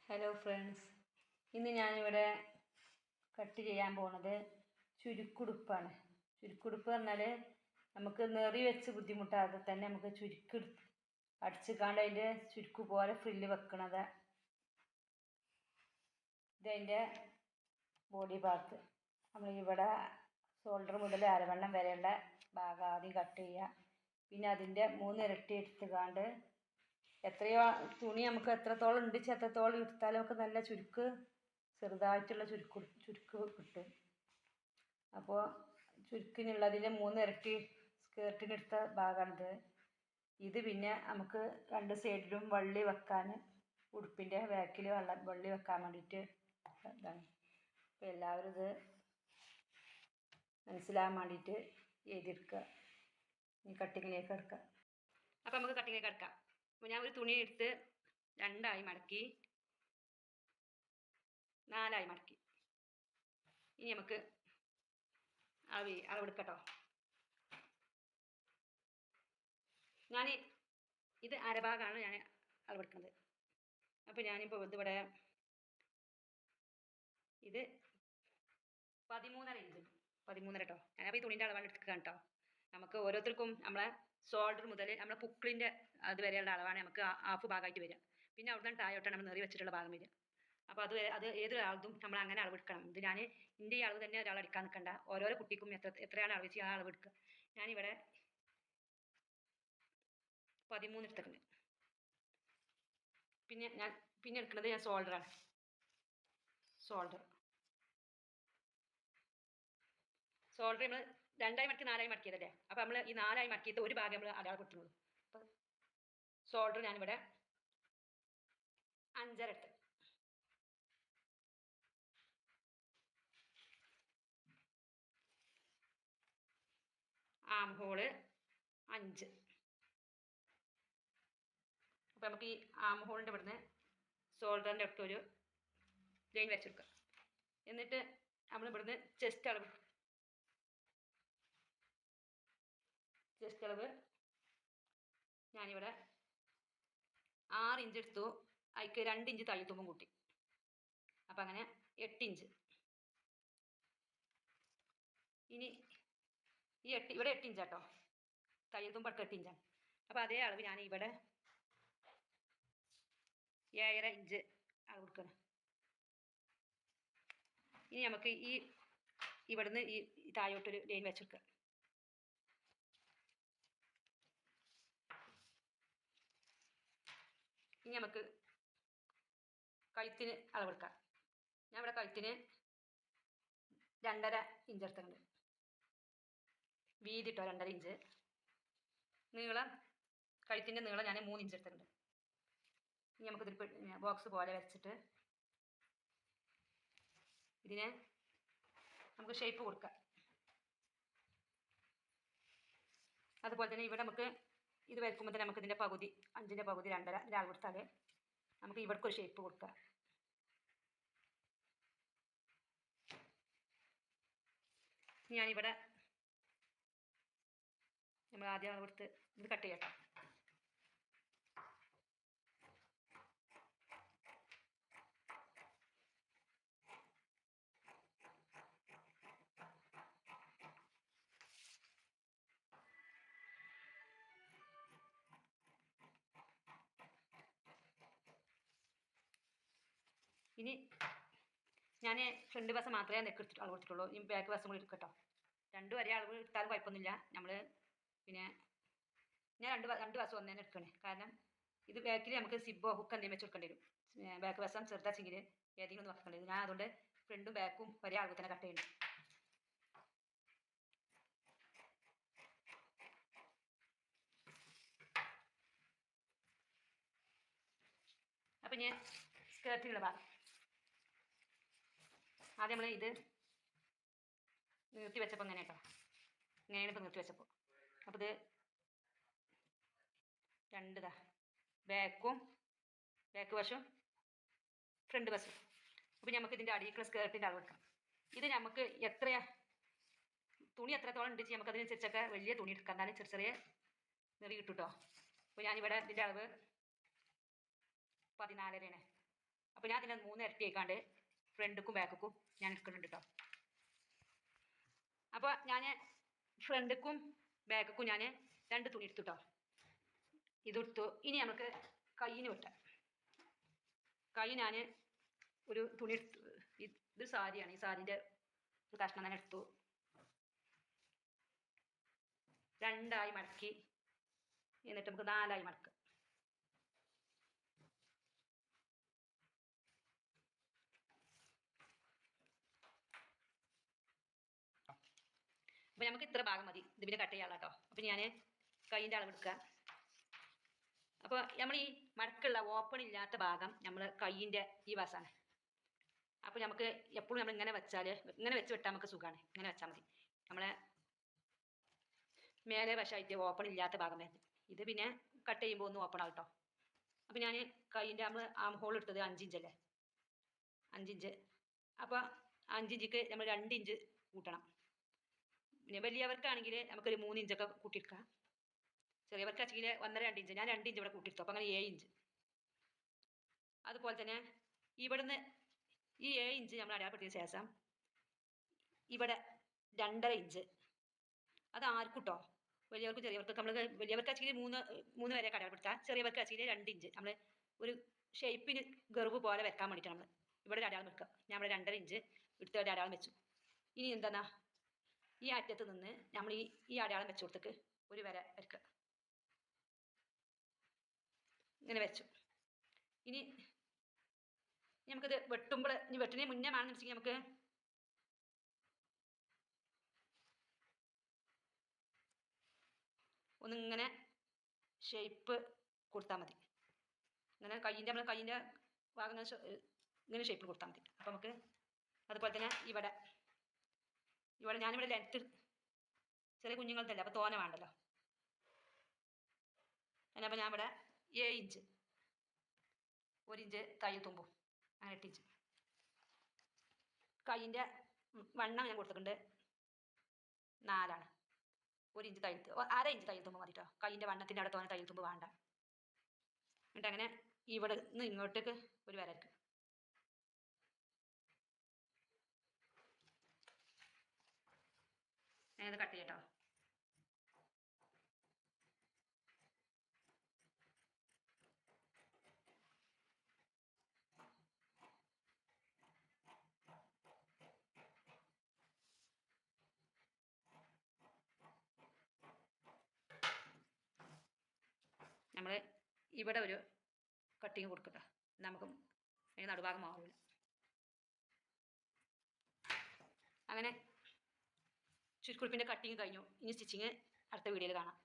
Hello friends, ഇന്ന് ഞാനിവിടെ cut ചെയ്യാൻ പോണത് ചുരുക്കുടുപ്പാണ്. ചുരുക്കുടുപ്പ് പറഞ്ഞാൽ നമുക്ക് നെറി വെച്ച് ബുദ്ധിമുട്ടാതെ തന്നെ നമുക്ക് ചുരുക്ക് അടിച്ചുകാണ്ട് അതിൻ്റെ ചുരുക്ക് പോലെ ഫ്രില്ല് വെക്കണത്. ഇതതിൻ്റെ ബോഡി പാർട്ട്. നമ്മളിവിടെ ഷോൾഡർ മുതൽ അരവണ്ണം വരെയുള്ള ഭാഗം ആദ്യം കട്ട് ചെയ്യുക. പിന്നെ അതിൻ്റെ 3 ഇരട്ടി എടുത്തുകാണ്ട് എത്രയോ തുണി നമുക്ക് എത്രത്തോളം ഉണ്ട് എത്രത്തോളം എടുത്താലും നമുക്ക് നല്ല ചുരുക്ക്, ചെറുതായിട്ടുള്ള ചുരുക്ക് കിട്ടും. അപ്പോൾ ചുരുക്കിനുള്ളതിൽ 3 ഇരട്ടി സ്കേർട്ടിനെടുത്ത ഭാഗമാണിത്. ഇത് പിന്നെ നമുക്ക് 2 സൈഡിലും വള്ളി വെക്കാൻ, ഉടുപ്പിൻ്റെ ബാക്കിൽ വള്ളി വെക്കാൻ വേണ്ടിയിട്ട് ഇതാണ്. അപ്പോൾ എല്ലാവരും ഇത് മനസ്സിലാകാൻ വേണ്ടിയിട്ട് എഴുതിയെടുക്കുക. ഇനി കട്ടിങ്ങിലേക്ക് എടുക്കുക. അപ്പോൾ നമുക്ക് കട്ടിങ്ങിലേക്ക് എടുക്കാം. അപ്പോൾ ഞാൻ ഒരു തുണി എടുത്ത് 2 മടക്കി 4 മടക്കി. ഇനി നമുക്ക് അളവെടുക്കട്ടോ. ഞാൻ ഇത് അരഭാഗമാണ് ഞാൻ അളവെടുക്കുന്നത്. അപ്പോൾ ഞാനിപ്പോൾ ഇതിവിടെ ഇത് 13.5 ഇഞ്ച് 13.5 കേട്ടോ. ഞാനപ്പോൾ ഈ തുണിൻ്റെ അളവാണ് എടുക്കുക കേട്ടോ. നമുക്ക് ഓരോരുത്തർക്കും നമ്മളെ ഷോൾഡർ മുതൽ നമ്മളെ പുക്കിളിൻ്റെ അതുവരെയുള്ള അളവാണ് നമുക്ക് ഹാഫ് ഭാഗമായിട്ട് വരിക. പിന്നെ അവിടുന്ന് താഴോട്ടാണ് നമ്മൾ നെറി വെച്ചിട്ടുള്ള ഭാഗം വരിക. അപ്പോൾ അത് ഏതൊരാളതും നമ്മൾ അങ്ങനെ അളവെടുക്കണം. ഇത് ഞാൻ എൻ്റെ ഈ അളവ് തന്നെ ഒരാൾ എടുക്കാൻ നിൽക്കണ്ട. ഓരോരോ കുട്ടിക്കും എത്രയാണ് അളവ് വെച്ച് ആ അളവ് എടുക്കുക. ഞാനിവിടെ 13 എടുത്തിട്ടുണ്ട്. പിന്നെ എടുക്കുന്നത് ഞാൻ ഷോൾഡറാണ്. ഷോൾഡർ നമ്മൾ 2 മടക്കി 4 മടക്കിയതല്ലേ. അപ്പോൾ നമ്മൾ ഈ 4 മടക്കിയിട്ട് ഒരു ഭാഗം നമ്മൾ അടയാളപ്പെടുത്തുന്നത്. അപ്പോൾ ഷോൾഡർ ഞാനിവിടെ 5.5 എടുത്ത്. ആം ഹോള് 5. അപ്പോൾ നമുക്ക് ഈ ആം ഹോളിൻ്റെ ഇവിടുന്ന് ഷോൾഡറിൻ്റെ അടുത്ത് ഒരു ലൈൻ വെച്ചെടുക്കാം. എന്നിട്ട് നമ്മൾ ഇവിടുന്ന് ചെസ്റ്റ് അളവ് ഞാനിവിടെ 6 ഇഞ്ച് എടുത്തു. അതിക്ക് 2 ഇഞ്ച് തയ്യൽത്തുമ്പും കൂട്ടി. അപ്പം അങ്ങനെ 8 ഇഞ്ച്. ഇനി ഇവിടെ 8 ഇഞ്ചാട്ടോ. തയ്യൽത്തുമ്പ് അടുത്ത് 8 ഇഞ്ചാണ്. അപ്പോൾ അതേ അളവ് ഞാൻ ഇവിടെ 7.5 ഇഞ്ച് അളവ് കൊടുക്കണം. ഇനി നമുക്ക് ഇവിടുന്ന് ഈ താഴോട്ടൊരു ലൈൻ വെച്ചെടുക്കുക. ഇനി നമുക്ക് കഴുത്തിന് അളവെടുക്കാം. ഞാൻ ഇവിടെ കഴുത്തിന് 2.5 ഇഞ്ച് എടുത്തിട്ടുണ്ട്. വീതിട്ടോ 2.5 ഇഞ്ച്. നീളം കഴുത്തിൻ്റെ നീളം ഞാൻ 3 ഇഞ്ച് എടുത്തിട്ടുണ്ട്. ഇനി നമുക്കിതിൽ ബോക്സ് പോലെ വെച്ചിട്ട് ഇതിനെ നമുക്ക് ഷേപ്പ് കൊടുക്കാം. അതുപോലെ തന്നെ ഇവിടെ നമുക്ക് ഇത് വരയ്ക്കുമ്പോൾ തന്നെ നമുക്ക് ഇതിൻ്റെ പകുതി 5ൻ്റെ പകുതി 2.5 ഇതിൻ്റെ അളവ് കൊടുത്താൽ നമുക്ക് ഇവിടേക്കൊരു ഷേപ്പ് കൊടുക്കാം. ഞാനിവിടെ നമ്മൾ ആദ്യം അളവ് കൊടുത്ത് ഇത് കട്ട് ചെയ്യട്ടോ. ഇനി ഞാൻ ഫ്രണ്ട് വശം മാത്രമേ നെക്ക് അളവ് കൊടുത്തിട്ടുള്ളൂ. ഇനി ബാക്ക് വശം കൂടി എടുക്കട്ടോ. 2 വരെ അളവ് എടുത്താലും കുഴപ്പമൊന്നുമില്ല. പിന്നെ ഞാൻ രണ്ട് വശം ഒന്നേ എടുക്കണേ. കാരണം ഇത് ബാക്കിൽ നമുക്ക് സിബോ ഹുക്ക് എന്തെങ്കിലും വെച്ച് കൊടുക്കേണ്ടി വരും. ബാക്ക് വശം ചെറുതാച്ചെങ്കിൽ ഏതെങ്കിലും ഒന്ന് വെക്കേണ്ടി വരും. ഞാൻ അതുകൊണ്ട് ഫ്രണ്ടും ബാക്കും ഒരേ അളവ് തന്നെ കട്ട് ചെയ്യണം. അപ്പം ഞാൻ സ്കേർട്ടിനുള്ള ഭാഗം ആദ്യം നമ്മൾ ഇത് നിർത്തി വെച്ചപ്പോൾ ഇങ്ങനെ കേട്ടോ. ഇങ്ങനെയാണ് ഇപ്പോൾ നിർത്തി വെച്ചപ്പോൾ. അപ്പോൾ ഇത് 2 ബാക്ക് വശവും ഫ്രണ്ട് വശവും. അപ്പോൾ നമുക്ക് ഇതിൻ്റെ അടിയിലുള്ള സ്കേർട്ടിൻ്റെ അളവ് എടുക്കാം. ഇത് നമുക്ക് തുണി എത്രത്തോളം ഉണ്ട് നമുക്ക് അതിനനുസരിച്ചൊക്കെ വലിയ തുണി എടുക്കാം. എന്നാലും ചെറിയ നെറി കിട്ടും കേട്ടോ. അപ്പോൾ ഞാനിവിടെ ഇതിൻ്റെ അളവ് 14.5 അപ്പോൾ ഞാൻ ഇതിനെ 3 ഇരട്ടി ആയിക്കാണ്ട് ഫ്രണ്ടിക്കും ബാക്കിക്കും ഞാൻ എടുക്കുന്നുണ്ട് കേട്ടോ. അപ്പോൾ ഞാൻ ഫ്രണ്ടിക്കും ബാക്കിക്കും ഞാൻ 2 തുണി എടുത്തു കേട്ടോ. ഇതെടുത്തു. ഇനി നമുക്ക് കയ്യിന് വെട്ടാം. കൈ ഞാൻ ഒരു തുണി എടുത്തു. ഇത് സാരിയാണ്. ഈ സാരിൻ്റെ ഒരു കഷ്ണം തന്നെ എടുത്തു. 2 മടക്കി എന്നിട്ട് നമുക്ക് 4 മടക്കുക. അപ്പോൾ നമുക്ക് ഇത്ര ഭാഗം മതി. ഇത് പിന്നെ കട്ട് ചെയ്യാനുള്ള കേട്ടോ. അപ്പോൾ ഞാൻ കൈയിൻ്റെ അളവ് എടുക്കുക. അപ്പോൾ നമ്മൾ ഈ മടക്കുള്ള ഓപ്പൺ ഇല്ലാത്ത ഭാഗം നമ്മൾ കൈയിൻ്റെ ഈ വശമാണ്. അപ്പോൾ നമുക്ക് എപ്പോഴും നമ്മൾ ഇങ്ങനെ വെച്ചാൽ ഇങ്ങനെ വെച്ച് വിട്ടാൽ നമുക്ക് സുഖമാണ്. ഇങ്ങനെ വെച്ചാൽ മതി. നമ്മളെ മേലെ വശമായിട്ട് ഓപ്പൺ ഇല്ലാത്ത ഭാഗം വരുന്നത്. ഇത് പിന്നെ കട്ട് ചെയ്യുമ്പോൾ ഒന്ന് ഓപ്പൺ ആവും കേട്ടോ. അപ്പോൾ ഞാൻ കൈയിൻ്റെ നമ്മൾ ആം ഹോൾ എടുത്തത് 5 ഇഞ്ചല്ലേ, 5 ഇഞ്ച്. അപ്പോൾ 5 ഇഞ്ചിക്ക് നമ്മൾ 2 ഇഞ്ച് കൂട്ടണം. പിന്നെ വലിയവർക്കാണെങ്കിൽ നമുക്കൊരു 3 ഇഞ്ചൊക്കെ കൂട്ടിയെടുക്കാം. ചെറിയവർക്ക് വെച്ചെങ്കിൽ 1.5-2 ഇഞ്ച്. ഞാൻ 2 ഇഞ്ച് ഇവിടെ കൂട്ടിയെടുത്തു. അപ്പോൾ അങ്ങനെ 7 ഇഞ്ച്. അതുപോലെ തന്നെ ഇവിടുന്ന് ഈ 7 ഇഞ്ച് നമ്മൾ അടയാളപ്പെടുത്തിയ ശേഷം ഇവിടെ 2.5 ഇഞ്ച്. അത് ആർക്കും കേട്ടോ, വലിയവർക്കും ചെറിയവർക്കൊക്കെ നമ്മൾ വലിയവർക്ക് വെച്ചെങ്കിൽ 3 വരെ അടയാളപ്പെടുത്താം. ചെറിയവർക്ക് വെച്ചെങ്കിൽ 2 ഇഞ്ച് നമ്മൾ ഒരു ഷേപ്പിന് ഗർവ് പോലെ വെക്കാൻ വേണ്ടിയിട്ടാണ് നമ്മൾ ഇവിടെ ഒരു അടയാളം വെക്കുക. ഞാൻ ഇവിടെ 2.5 ഇഞ്ച് എടുത്ത് ഒരു അടയാളം വെച്ചു. ഇനി എന്താ, ഈ അറ്റത്ത് നിന്ന് നമ്മൾ ഈ അടയാളം വെച്ചു കൊടുത്തേക്ക് ഒരു വര വരക്കുക. ഇങ്ങനെ വെച്ചു. ഇനി നമുക്കിത് വെട്ടുമ്പോൾ, ഇനി വെട്ടിന് മുന്നേ വേണമെന്ന് വെച്ചെങ്കിൽ നമുക്ക് ഒന്നിങ്ങനെ ഷേപ്പ് കൊടുത്താൽ മതി. ഇങ്ങനെ നമ്മൾ കൈയിൻ്റെ ഭാഗം ഇങ്ങനെ ഷേപ്പ് കൊടുത്താൽ മതി. അപ്പോൾ നമുക്ക് അതുപോലെ തന്നെ ഇവിടെ ഞാനിവിടെ ലെങ്ത്ത് ചെറിയ കുഞ്ഞുങ്ങൾക്കല്ല, അപ്പോൾ തോനെ വേണ്ടല്ലോ. അതിനപ്പോൾ ഞാൻ ഇവിടെ 7 ഇഞ്ച്, 1 ഇഞ്ച് തയ്യൽ തുമ്പും, അങ്ങനെ 8 ഇഞ്ച്. കൈയിൻ്റെ വണ്ണം ഞാൻ കൊടുത്തിട്ടുണ്ട് 4ആണ്. 1 ഇഞ്ച് തയ്യൽ, 1/2 ഇഞ്ച് തയ്യൽ തുമ്പ് മതി കേട്ടോ. കൈയിൻ്റെ വണ്ണത്തിൻ്റെ അവിടെ തോനെ തയ്യൽ തുമ്പ് വേണ്ട. എന്നിട്ട് അങ്ങനെ ഇവിടെ നിന്ന് ഇങ്ങോട്ടേക്ക് ഒരു വരയ്ക്കും. ഞാനത് കട്ട് ചെയ്യട്ടോ. നമ്മൾ ഇവിടെ ഒരു കട്ടിങ് കൊടുക്കട്ടോ. നമുക്ക് അതിന് നടുഭാഗം മാറില്ല. അങ്ങനെ ചുരുക്കുടുപ്പിൻ്റെ കട്ടിങ് കഴിഞ്ഞു. ഇനി സ്റ്റിച്ചിങ് അടുത്ത വീഡിയോയിൽ കാണാം.